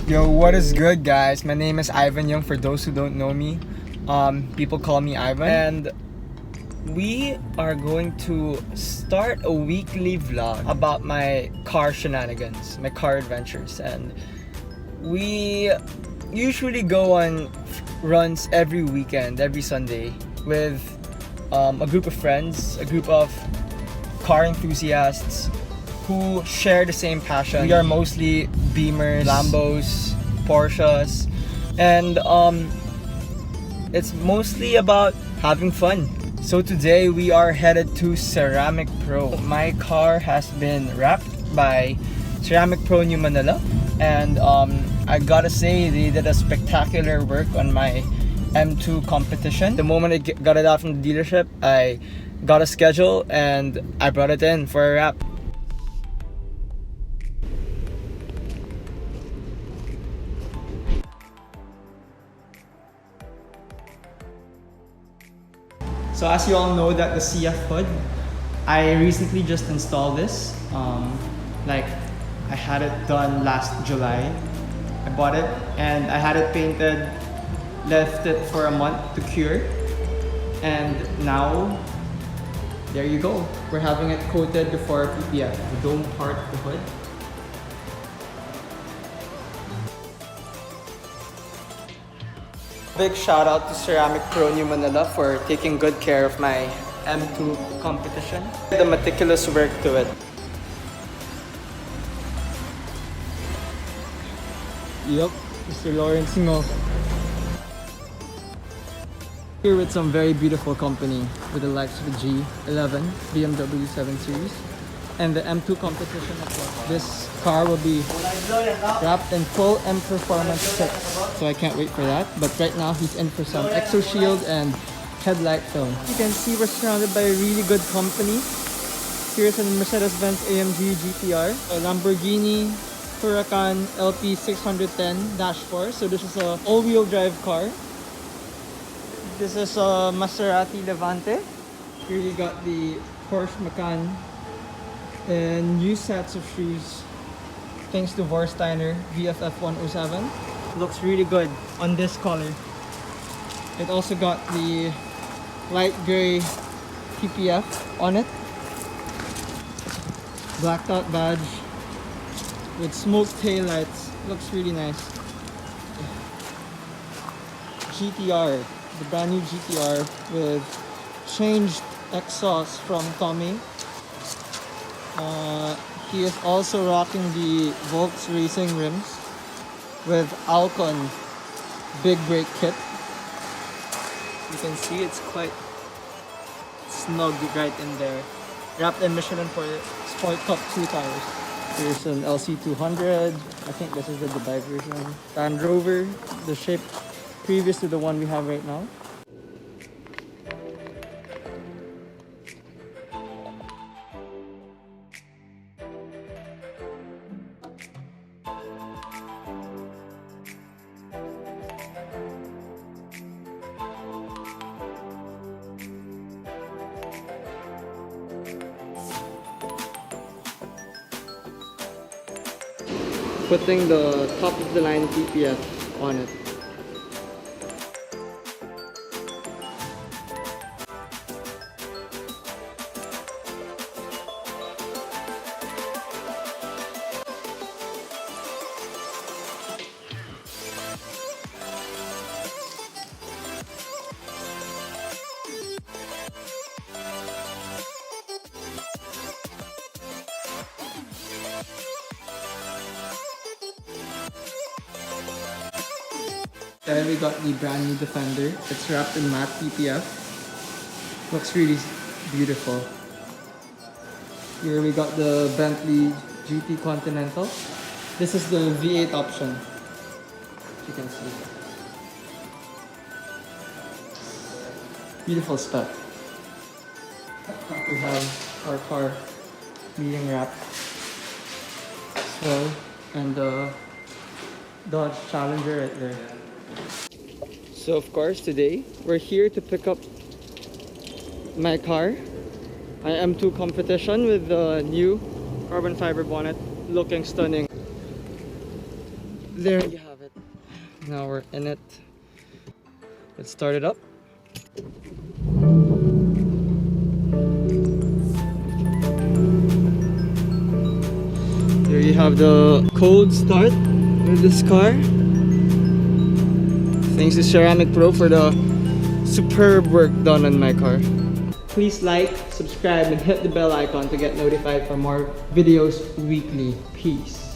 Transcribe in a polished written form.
Yo, what is good, guys? My name is Ivan Young. For those who don't know me, people call me Ivan. And we are going to start a weekly vlog about my car shenanigans, my car adventures. And we usually go on runs every weekend, every Sunday, with a group of friends, a group of car enthusiasts who share the same passion. We are mostly Beamers, Lambos, Porsches, and it's mostly about having fun. So today we are headed to Ceramic Pro. My car has been wrapped by Ceramic Pro New Manila, and I gotta say they did a spectacular work on my M2 competition. The moment I got it out from the dealership, I got a schedule and I brought it in for a wrap. So as you all know that the CF hood, I recently just installed this. I had it done last July. I bought it and I had it painted, left it for a month to cure, and now there you go. We're having it coated before PPF, the dome part of the hood. Big shout out to Ceramic Pro New Manila for taking good care of my M2 competition. The meticulous work to it. Yup, Mr. Lawrence Ngo. Here with some very beautiful company with the likes of the G11, BMW 7 Series, and the M2 competition as well. This car will be wrapped in full M Performance 6, so I can't wait for that. But right now he's in for some exo shield and headlight film. You can see we're surrounded by a really good company. Here's a Mercedes-Benz AMG GTR, a Lamborghini Huracan LP 610-4. So this is a all-wheel drive car. This is a Maserati Levante. Here you got the Porsche Macan and new sets of shoes thanks to Vorsteiner VFF 107. Looks really good on this color. It also got the light gray PPF on it. Blacked out badge with smoked tail lights. Looks really nice. GTR, the brand new GTR with changed exhaust from Tommy. He is also rocking the Volks Racing rims with Alcon big brake kit. You can see it's quite snug right in there. Wrapped in Michelin for Sport Cup 2 tires. Here's an LC200. I think this is the Dubai version. Land Rover, the shape previous to the one we have right now. Putting the top of the line PPF on it. Then we got the brand new Defender. It's wrapped in matte PPF. Looks really beautiful. Here we got the Bentley GT Continental. This is the V8 option. You can see. Beautiful spec. We have our car being wrapped as well, and the Dodge Challenger right there. So of course today we're here to pick up my car, my M2 competition, with the new carbon fiber bonnet, looking stunning. There you have it. Now we're in it. Let's start it up. There you have the cold start with this car. Thanks to Ceramic Pro for the superb work done on my car. Please like, subscribe, and hit the bell icon to get notified for more videos weekly. Peace.